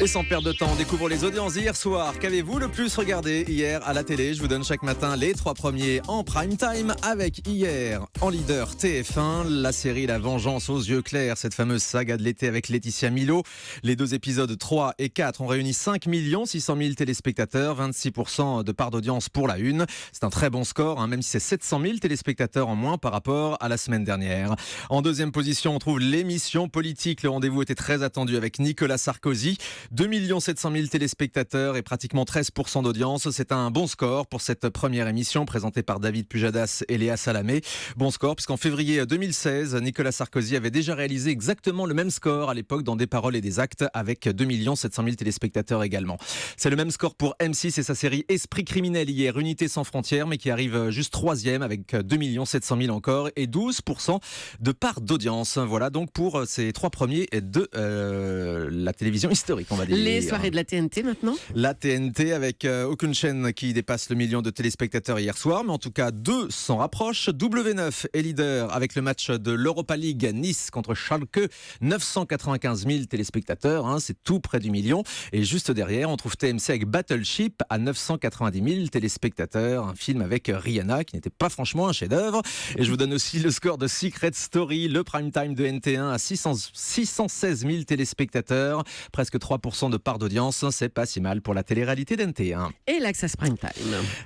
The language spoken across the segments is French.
Et sans perdre de temps, on découvre les audiences d'hier soir. Qu'avez-vous le plus regardé hier à la télé? Je vous donne chaque matin les 3 premiers en prime time avec hier en leader TF1, la série La Vengeance aux yeux clairs, cette fameuse saga de l'été avec Laetitia Milo. Les 2 épisodes 3 et 4 ont réuni 5 600 000 téléspectateurs, 26% de part d'audience pour la une. C'est un très bon score, même si c'est 700 000 téléspectateurs en moins par rapport à la semaine dernière. En deuxième position, on trouve l'émission politique. Le rendez-vous était très attendu avec Nicolas Sarkozy. 2 700 000 téléspectateurs et pratiquement 13% d'audience. C'est un bon score pour cette première émission présentée par David Pujadas et Léa Salamé. Bon score puisqu'en février 2016, Nicolas Sarkozy avait déjà réalisé exactement le même score à l'époque dans Des paroles et des actes avec 2 700 000 téléspectateurs également. C'est le même score pour M6 et sa série Esprit criminel hier, Unité sans frontières, mais qui arrive juste 3e avec 2 700 000 encore et 12% de part d'audience. Voilà donc pour ces 3 premiers de la télévision historique, on va dire. Les soirées de la TNT maintenant. La TNT avec aucune chaîne qui dépasse le million de téléspectateurs hier soir, mais en tout cas 2 s'en rapprochent. W9 est leader avec le match de l'Europa League Nice contre Schalke, 995 000 téléspectateurs, c'est tout près du million. Et juste derrière, on trouve TMC avec Battleship à 990 000 téléspectateurs, un film avec Rihanna qui n'était pas franchement un chef-d'œuvre. Et je vous donne aussi le score de Secret Story, le prime time de NT1 à 616 000 téléspectateurs, presque 3% de part d'audience, c'est pas si mal pour la télé-réalité d'NT1. Et l'Access Prime Time.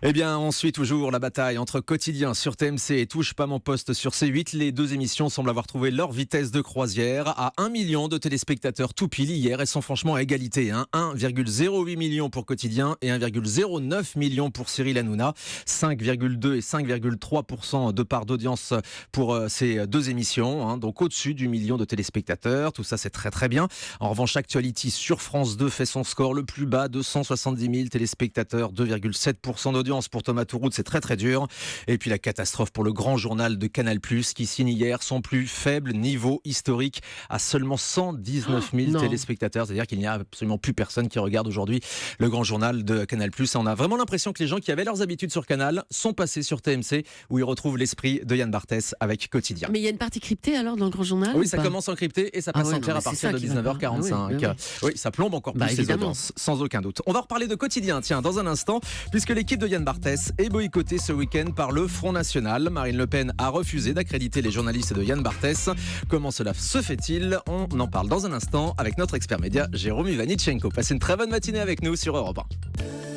Eh bien, on suit toujours la bataille entre Quotidien sur TMC et Touche pas mon poste sur C8. Les 2 émissions semblent avoir trouvé leur vitesse de croisière à 1 million de téléspectateurs tout pile hier. Elles sont franchement à égalité. 1,08 million pour Quotidien et 1,09 million pour Cyril Hanouna. 5,2 et 5,3% de part d'audience pour ces 2 émissions. Donc au-dessus du million de téléspectateurs. Tout ça, c'est très très bien. En revanche, Actuality sur France 2 fait son score le plus bas, 270 000 téléspectateurs, 2,7% d'audience pour Thomas Touroud, c'est très très dur. Et puis la catastrophe pour le grand journal de Canal+, qui signe hier son plus faible niveau historique à seulement 119 000 téléspectateurs. C'est-à-dire qu'il n'y a absolument plus personne qui regarde aujourd'hui le grand journal de Canal+. On a vraiment l'impression que les gens qui avaient leurs habitudes sur Canal sont passés sur TMC, où ils retrouvent l'esprit de Yann Barthès avec Quotidien. Mais il y a une partie cryptée alors dans le grand journal? Oui, ça commence en crypté et ça passe en clair à partir de 19h45. Oui, ça plombe encore plus les audiences, sans aucun doute. On va reparler de Quotidien, dans un instant, puisque l'équipe de Yann Barthès est boycottée ce week-end par le Front National. Marine Le Pen a refusé d'accréditer les journalistes de Yann Barthès. Comment cela se fait-il? On en parle dans un instant avec notre expert média Jérôme Ivanichenko. Passez une très bonne matinée avec nous sur Europe 1.